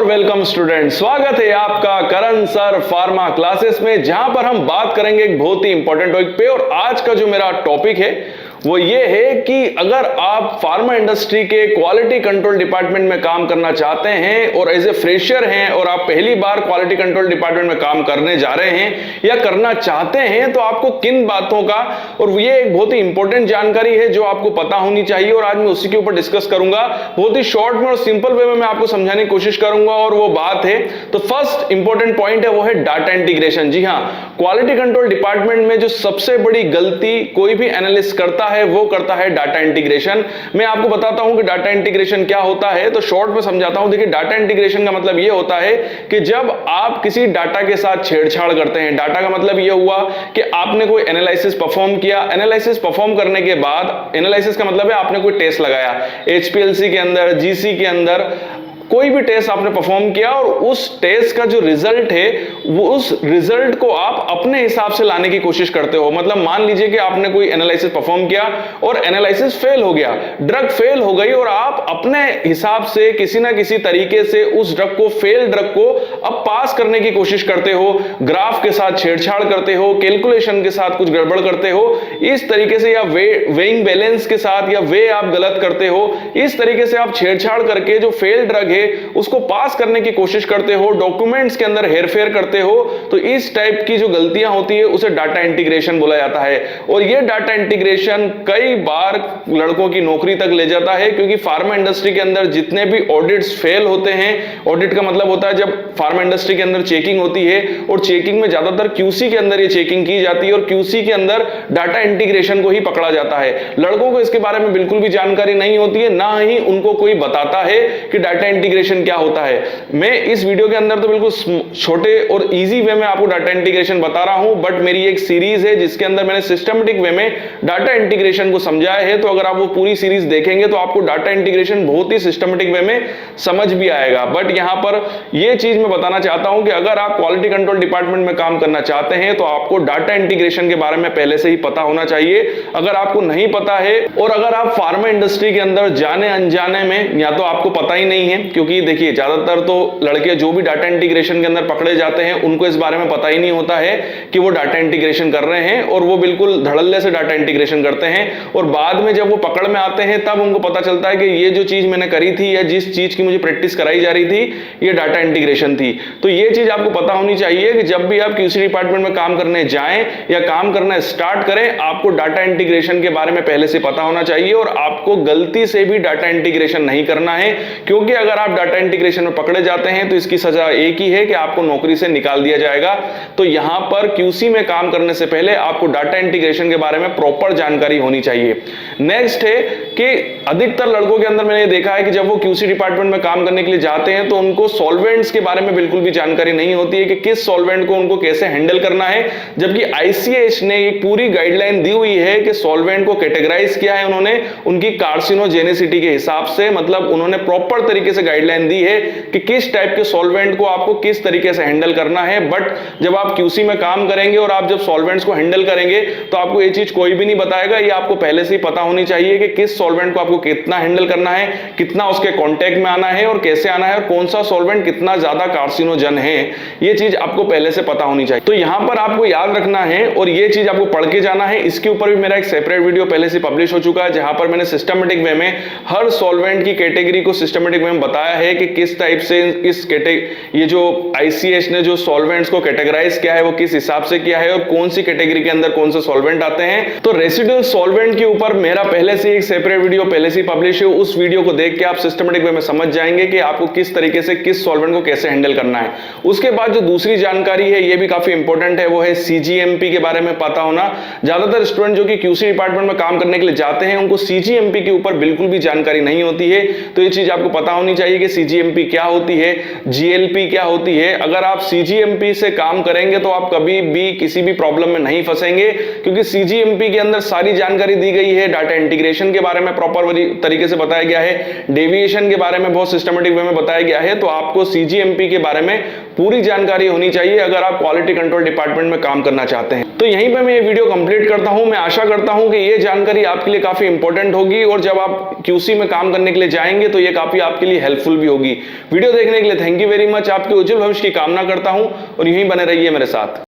Welcome student, स्वागत है आपका करण सर फार्मा क्लासेस में, जहां पर हम बात करेंगे एक बहुत ही इंपॉर्टेंट टॉपिक पे। और आज का जो मेरा टॉपिक है वो ये है कि अगर आप फार्मा इंडस्ट्री के क्वालिटी कंट्रोल डिपार्टमेंट में काम करना चाहते हैं और एज ए फ्रेशर हैं और आप पहली बार क्वालिटी कंट्रोल डिपार्टमेंट में काम करने जा रहे हैं या करना चाहते हैं, तो आपको किन बातों का, और ये एक बहुत ही इंपॉर्टेंट जानकारी है जो आपको पता होनी चाहिए और आज मैं उसी के ऊपर डिस्कस करूंगा। बहुत ही शॉर्ट में और सिंपल वे में मैं आपको समझाने की कोशिश करूंगा। और वो बात है, तो फर्स्ट इंपॉर्टेंट पॉइंट है वो है डाटा इंटीग्रेशन। जी हाँ, क्वालिटी कंट्रोल डिपार्टमेंट में जो सबसे बड़ी गलती कोई भी एनालिस्ट करता है वो करता है डाटा इंटीग्रेशन। मैं आपको बताता हूं कि डाटा इंटीग्रेशन क्या होता है, तो शॉर्ट में समझाता हूं। देखिए, डाटा इंटीग्रेशन का मतलब ये होता है कि जब आप किसी डाटा के साथ छेड़छाड़ करते हैं, डाटा का मतलब ये हुआ कि आपने कोई एनालिसिस परफॉर्म किया, एनालिसिस परफॉर्म करने के बाद, एनालिसिस का मतलब है आपने कोई टेस्ट लगाया, एचपीएलसी के अंदर, जीसी के अंदर कोई भी टेस्ट आपने परफॉर्म किया और उस टेस्ट का जो रिजल्ट है वो उस रिजल्ट को आप अपने हिसाब से लाने की कोशिश करते हो। मतलब मान लीजिए कि आपने कोई एनालिसिस परफॉर्म किया और एनालिसिस फेल हो गया, ड्रग फेल हो गई, और आप अपने हिसाब से किसी ना किसी तरीके से उस ड्रग को, फेल ड्रग को अब पास करने की कोशिश करते हो, ग्राफ के साथ छेड़छाड़ करते हो, कैलकुलेशन के साथ कुछ गड़बड़ करते हो इस तरीके से, या वेइंग बैलेंस के साथ या वे आप गलत करते हो, इस तरीके से आप छेड़छाड़ करके जो फेल ड्रग उसको पास करने की कोशिश करते हो, डॉक्यूमेंट्स के अंदर हेरफेर करते हो, तो इस टाइप की जो गलतियां होती है उसे डाटा इंटीग्रेशन बोला जाता है। और यह डाटा इंटीग्रेशन कई बार लड़कों की नौकरी तक ले जाता है, क्योंकि फार्मा इंडस्ट्री के अंदर जितने भी ऑडिट्स फेल होते हैं, ऑडिट का मतलब होता है जब फार्मा इंडस्ट्री के अंदर चेकिंग होती है, और चेकिंग में ज्यादातर क्यूसी के अंदर ये चेकिंग की जाती है और क्यूसी के अंदर डाटा इंटीग्रेशन को ही पकड़ा जाता है। लड़कों को इसके बारे में बिल्कुल भी जानकारी नहीं होती है, ना ही उनको कोई बताता है कि डाटा इंटीग्रेशन क्या होता है। मैं इस वीडियो के अंदर तो बिल्कुल छोटे और इजी वे में आपको डाटा इंटीग्रेशन बता रहा हूं, बट मेरी एक सीरीज है जिसके अंदर मैंने सिस्टमेटिक वे में डाटा इंटीग्रेशन को समझाया है। तो अगर आप वो पूरी सीरीज देखेंगे तो आपको डाटा इंटीग्रेशन बहुत ही सिस्टमेटिक वे में समझ भी आएगा। बट यहां पर यह चीज मैं बताना चाहता हूं कि अगर आप क्वालिटी कंट्रोल डिपार्टमेंट में काम करना चाहते हैं तो आपको डाटा इंटीग्रेशन के बारे में पहले से ही पता होना चाहिए। अगर आपको नहीं पता है और अगर आप फार्मा इंडस्ट्री के अंदर जाने अनजाने में, या तो आपको पता ही नहीं है, क्योंकि देखिए ज्यादातर तो लड़के जो भी डाटा इंटीग्रेशन के अंदर पकड़े जाते हैं उनको इस बारे में पता ही नहीं होता है कि वो डाटा इंटीग्रेशन कर रहे हैं, और वो बिल्कुल धड़ल्ले से डाटा इंटीग्रेशन करते हैं। और बाद में जब वो पकड़ में आते हैं तब उनको पता चलता है कि ये जो चीज मैंने करी थी या जिस चीज की मुझे प्रैक्टिस कराई जा रही थी ये डाटा इंटीग्रेशन थी। तो ये चीज आपको पता होनी चाहिए कि जब भी आप क्यूसी डिपार्टमेंट में काम करने जाएं या काम करना स्टार्ट करें, आपको डाटा इंटीग्रेशन के बारे में पहले से पता होना चाहिए और आपको गलती से भी डाटा इंटीग्रेशन नहीं करना है, क्योंकि अगर आप डाटा इंटीग्रेशन में पकड़े जाते हैं तो इसकी सजा एक ही है कि आपको नौकरी से निकाल दिया जाएगा। तो यहां पर क्यूसी में काम करने से पहले आपको डाटा इंटीग्रेशन के बारे में प्रॉपर जानकारी होनी चाहिए। नेक्स्ट है कि अधिकतर लड़कों के अंदर मैंने देखा है कि जब वो क्यूसी डिपार्टमेंट में काम करने के लिए जाते हैं तो उनको सॉल्वेंट्स के बारे में बिल्कुल भी जानकारी नहीं होती है कि किस सॉल्वेंट को उनको कैसे हैंडल करना है, जबकि आईसीएच ने एक पूरी गाइडलाइन दी हुई है कि सॉल्वेंट को कैटेगराइज किया है उन्होंने उनकी कार्सिनोजेनिसिटी के हिसाब से। मतलब उन्होंने प्रॉपर तरीके से गाइडलाइन दी है कि किस टाइप के सॉल्वेंट को आपको किस तरीके से हैंडल करना है। बट जब आप क्यूसी में काम करेंगे और आप जब सॉल्वेंट्स को हैंडल करेंगे तो आपको ये चीज कोई भी नहीं बताएगा, ये आपको पहले से ही पता होनी चाहिए कि किस सॉल्वेंट को आपको कितना हैंडल करना है, कितना उसके कांटेक्ट में आना है और कैसे आना है, और कौन सा सॉल्वेंट कितना ज्यादा कार्सिनोजन है, ये चीज आपको पहले से पता होनी चाहिए। तो यहां पर आपको याद रखना है और ये चीज आपको पढ़ के जाना है। इसके ऊपर भी मेरा एक सेपरेट वीडियो पहले से पब्लिश हो चुका है, जहां पर मैंने सिस्टमेटिक वे में हर सॉल्वेंट की कैटेगरी को सिस्टमेटिक वे में बताया है कि किस टाइप से ये जो आईसीएच ने जो सॉल्वेंट्स को कैटेगराइज किया है वो किस हिसाब से किया है और कौन सी कैटेगरी के अंदर कौन से सॉल्वेंट आते हैं। तो रेसिडुअल सॉल्वेंट के ऊपर मेरा पहले से एक सेपरेट वीडियो पहले से पब्लिश है, उस वीडियो को देख के आप सिस्टमेटिक वे में समझ जाएंगे कि आपको किस तरीके से किस सॉल्वेंट को कैसे हैंडल करना है। उसके बाद जो दूसरी जानकारी है ये भी काफी इंपॉर्टेंट है, वो है सीजीएमपी के बारे में पता होना। ज्यादातर स्टूडेंट जो कि क्यूसी डिपार्टमेंट में काम करने के लिए जाते हैं उनको सीजीएमपी के ऊपर बिल्कुल भी जानकारी नहीं होती है। तो ये चीज आपको पता होनी चाहिए कि सीजीएमपी क्या होती है, जीएलपी क्या होती है। अगर आप सीजीएमपी से काम करेंगे तो आप कभी भी किसी भी प्रॉब्लम में नहीं फंसेंगे, क्योंकि सीजीएमपी के अंदर सारी जानकारी दी गई है। डाटा इंटीग्रेशन के बारे में प्रॉपर तरीके से बताया गया है, डेविएशन के बारे में बहुत सिस्टमेटिक वे में बताया गया है। तो आपको सीजीएमपी के बारे में पूरी जानकारी होनी चाहिए अगर आप क्वालिटी कंट्रोल डिपार्टमेंट में काम करना चाहते हैं। तो यहीं पे मैं ये वीडियो कंप्लीट करता हूं। मैं आशा करता हूं कि ये जानकारी आपके लिए काफी इंपॉर्टेंट होगी और जब आप क्यूसी में काम करने के लिए जाएंगे तो ये काफी आपके लिए हेल्पफुल भी होगी। वीडियो देखने के लिए थैंक यू वेरी मच। आपके उज्जवल भविष्य की कामना करता हूं और यहीं बने रहिए मेरे साथ।